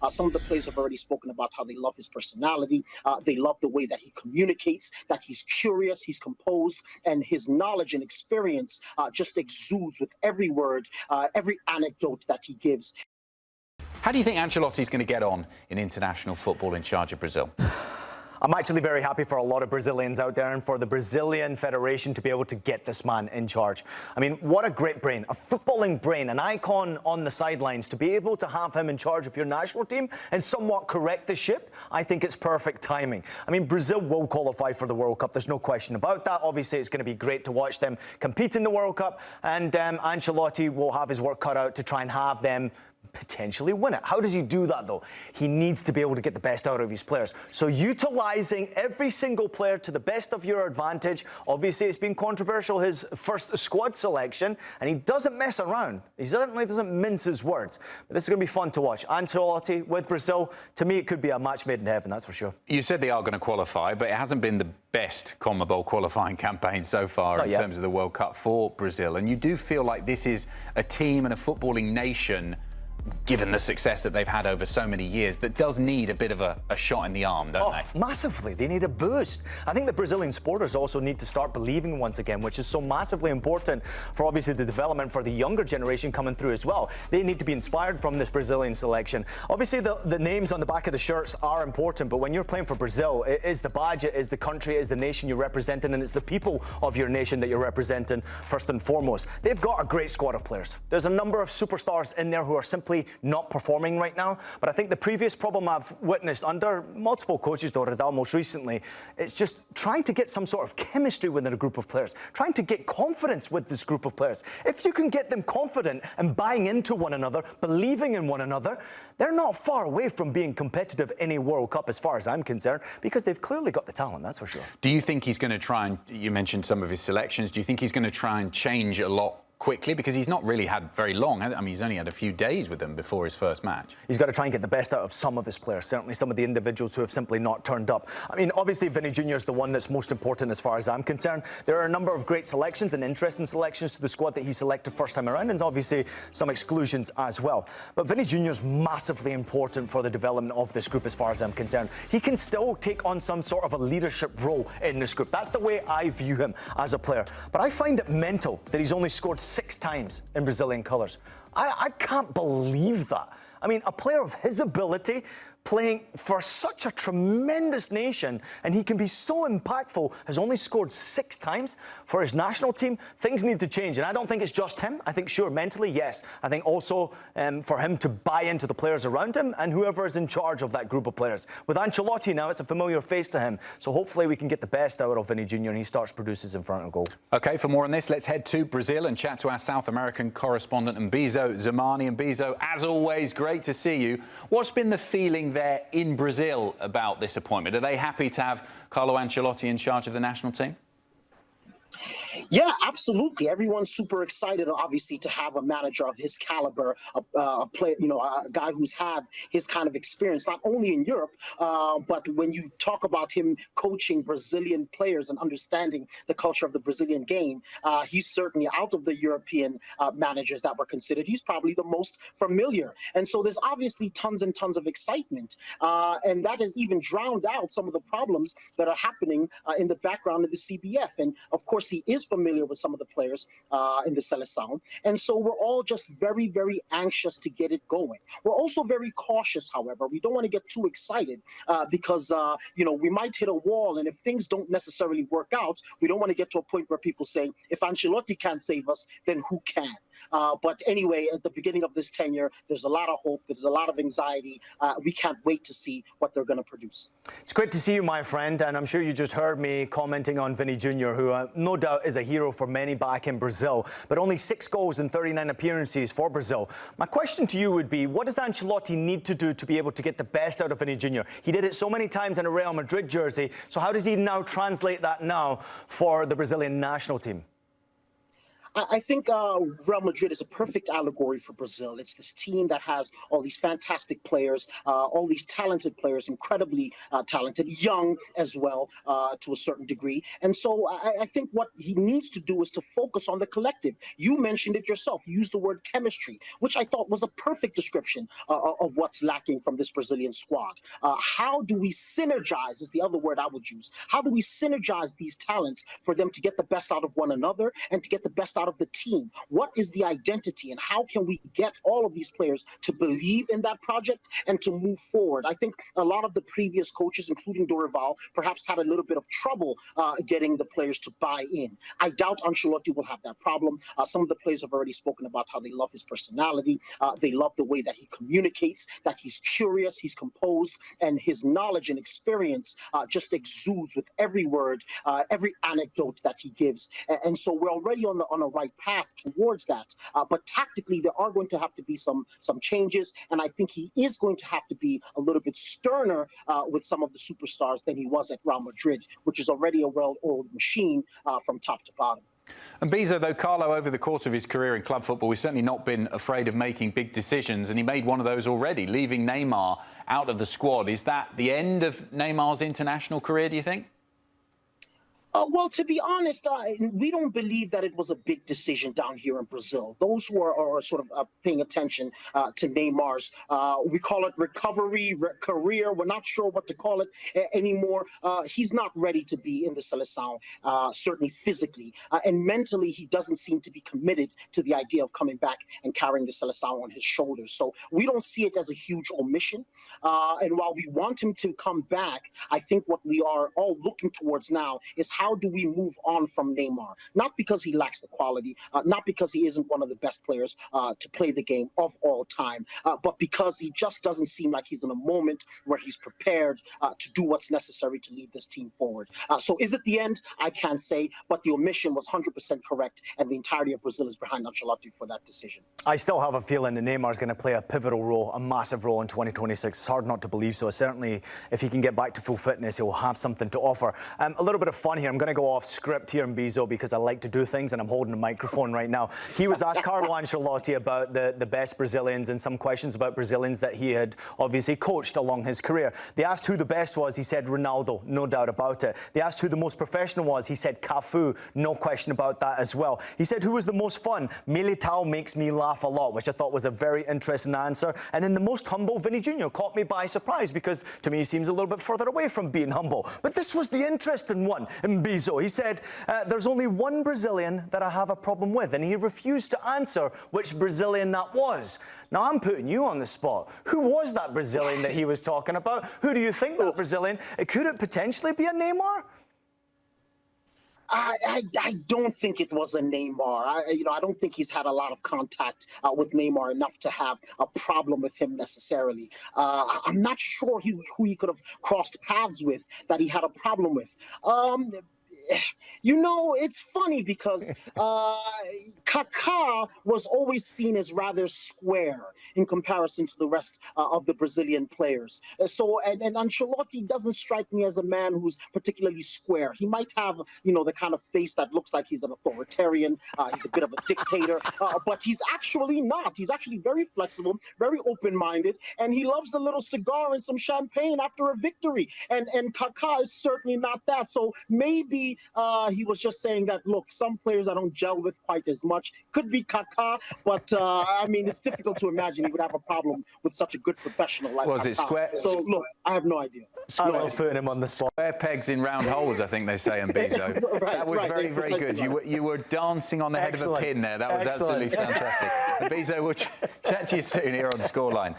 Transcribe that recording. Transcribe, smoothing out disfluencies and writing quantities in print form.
Some of the players have already spoken about how they love his personality. They love the way that he communicates, that he's curious, he's composed, and his knowledge and experience just exudes with every word, every anecdote that he gives. How do you think Ancelotti's going to get on in international football in charge of Brazil? I'm actually very happy for a lot of Brazilians out there and for the Brazilian Federation to be able to get this man in charge. I mean, what a great brain, a footballing brain, an icon on the sidelines. To be able to have him in charge of your national team and somewhat correct the ship, I think it's perfect timing. I mean, Brazil will qualify for the World Cup. There's no question about that. Obviously, it's going to be great to watch them compete in the World Cup, and Ancelotti will have his work cut out to try and have them potentially win it. How does he do that, though? He needs to be able to get the best out of his players. So utilising every single player to the best of your advantage. Obviously, it's been controversial, his first squad selection, and he doesn't mess around. He certainly doesn't mince his words. But this is going to be fun to watch. Ancelotti with Brazil, to me, it could be a match made in heaven, that's for sure. You said they are going to qualify, but it hasn't been the best CONMEBOL qualifying campaign so far in terms of the World Cup for Brazil. And you do feel like this is a team and a footballing nation, given the success that they've had over so many years, that does need a bit of a shot in the arm, don't they? Massively. They need a boost. I think the Brazilian supporters also need to start believing once again, which is so massively important for obviously the development for the younger generation coming through as well. They need to be inspired from this Brazilian selection. Obviously, the names on the back of the shirts are important, but when you're playing for Brazil, it is the badge, it is the country, it is the nation you're representing, and it's the people of your nation that you're representing first and foremost. They've got a great squad of players. There's a number of superstars in there who are simply not performing right now. But I think the previous problem I've witnessed under multiple coaches, though, Redal most recently, it's just trying to get some sort of chemistry within a group of players, trying to get confidence with this group of players. If you can get them confident and buying into one another, believing in one another, they're not far away from being competitive in a World Cup as far as I'm concerned, because they've clearly got the talent, that's for sure. Do you think he's going to try and, you mentioned some of his selections, do you think he's going to try and change a lot quickly? Because he's not really had very long. I mean, he's only had a few days with them before his first match. He's got to try and get the best out of some of his players, certainly some of the individuals who have simply not turned up. I mean, obviously, Vini Jr is the one that's most important as far as I'm concerned. There are a number of great selections and interesting selections to the squad that he selected first time around, and obviously some exclusions as well. But Vini Jr is massively important for the development of this group as far as I'm concerned. He can still take on some sort of a leadership role in this group. That's the way I view him as a player. But I find it mental that he's only scored 6 times in Brazilian colours. I can't believe that. I mean, a player of his ability, playing for such a tremendous nation, and he can be so impactful, has only scored 6 times for his national team. Things need to change, and I don't think it's just him. I think, sure, mentally, yes. I think also for him to buy into the players around him and whoever is in charge of that group of players. With Ancelotti now, it's a familiar face to him, so hopefully we can get the best out of Vini Jr and he starts produces in front of goal. OK, for more on this, let's head to Brazil and chat to our South American correspondent, Mbizo Mzamane. Mbizo, as always, great to see you. What's been the feeling there in Brazil about this appointment? Are they happy to have Carlo Ancelotti in charge of the national team? Yeah, absolutely. Everyone's super excited, obviously, to have a manager of his caliber, a player, a guy who's had his kind of experience, not only in Europe, but when you talk about him coaching Brazilian players and understanding the culture of the Brazilian game, he's certainly, out of the European managers that were considered, he's probably the most familiar. And so there's obviously tons and tons of excitement. And that has even drowned out some of the problems that are happening in the background of the CBF. And of course, he is familiar with some of the players in the Seleção. And so we're all just very, very anxious to get it going. We're also very cautious, however. We don't want to get too excited because, we might hit a wall. And if things don't necessarily work out, we don't want to get to a point where people say, if Ancelotti can't save us, then who can? But anyway, at the beginning of this tenure, there's a lot of hope. There's a lot of anxiety. We can't wait to see what they're going to produce. It's great to see you, my friend. And I'm sure you just heard me commenting on Vini Jr, who no doubt is a hero for many back in Brazil, but only 6 goals in 39 appearances for Brazil. My question to you would be, what does Ancelotti need to do to be able to get the best out of Vini Jr? He did it so many times in a Real Madrid jersey, so how does he now translate that now for the Brazilian national team? I think Real Madrid is a perfect allegory for Brazil. It's this team that has all these fantastic players, all these talented players, incredibly talented, young as well to a certain degree. And so I think what he needs to do is to focus on the collective. You mentioned it yourself. You used the word chemistry, which I thought was a perfect description of what's lacking from this Brazilian squad. How do we synergize is the other word I would use. How do we synergize these talents for them to get the best out of one another and to get the best out of the team? What is the identity and how can we get all of these players to believe in that project and to move forward? I think a lot of the previous coaches, including Dorival, perhaps had a little bit of trouble getting the players to buy in. I doubt Ancelotti will have that problem. Some of the players have already spoken about how they love his personality. They love the way that he communicates, that he's curious, he's composed, and his knowledge and experience just exudes with every word, every anecdote that he gives. And so we're already on a right path towards that. But tactically, there are going to have to be some changes. And I think he is going to have to be a little bit sterner with some of the superstars than he was at Real Madrid, which is already a well-oiled machine from top to bottom. And Mbizo, though, Carlo, over the course of his career in club football, he's certainly not been afraid of making big decisions, and he made one of those already, leaving Neymar out of the squad. Is that the end of Neymar's international career, do you think? Well, to be honest, we don't believe that it was a big decision down here in Brazil. Those who are sort of paying attention to Neymar's, we call it recovery, career. We're not sure what to call it anymore. He's not ready to be in the Seleção, certainly physically. And mentally, he doesn't seem to be committed to the idea of coming back and carrying the Seleção on his shoulders. So we don't see it as a huge omission. And while we want him to come back, I think what we are all looking towards now is how do we move on from Neymar? Not because he lacks the quality, not because he isn't one of the best players to play the game of all time, but because he just doesn't seem like he's in a moment where he's prepared to do what's necessary to lead this team forward. So is it the end? I can't say, but the omission was 100% correct, and the entirety of Brazil is behind Ancelotti for that decision. I still have a feeling that Neymar's going to play a pivotal role, a massive role in 2026. It's hard not to believe so. Certainly, if he can get back to full fitness, he'll have something to offer. A little bit of fun here. I'm going to go off script here, Mbizo, because I like to do things, and I'm holding a microphone right now. He was asked Carlo Ancelotti about the best Brazilians and some questions about Brazilians that he had obviously coached along his career. They asked who the best was. He said Ronaldo, no doubt about it. They asked who the most professional was. He said Cafu, no question about that as well. He said who was the most fun. Militao makes me laugh a lot, which I thought was a very interesting answer. And then the most humble, Vini Jr, caught me by surprise because to me he seems a little bit further away from being humble. But this was the interesting one, Mbizo. He said, there's only one Brazilian that I have a problem with, and he refused to answer which Brazilian that was. Now, I'm putting you on the spot. Who was that Brazilian that he was talking about? Who do you think that Brazilian? Could it potentially be a Neymar? I don't think it was a Neymar. I don't think he's had a lot of contact with Neymar enough to have a problem with him necessarily. I'm not sure who he could have crossed paths with that he had a problem with. You know, it's funny because Kaká was always seen as rather square in comparison to the rest of the Brazilian players. And Ancelotti doesn't strike me as a man who's particularly square. He might have, the kind of face that looks like he's an authoritarian. He's a bit of a dictator, but he's actually not. He's actually very flexible, very open-minded, and he loves a little cigar and some champagne after a victory. And Kaká is certainly not that. So maybe he was just saying that, look, some players I don't gel with quite as much. Could be Kaká, but I mean, it's difficult to imagine he would have a problem with such a good professional like Was Kaká. it square? So, look, I have no idea. I like putting him on the spot. Square pegs in round holes, I think they say, Mbizo. Right, that was right, very good. You were dancing on the head of a pin there. That was absolutely fantastic. Mbizo, we'll chat to you soon here on Scoreline.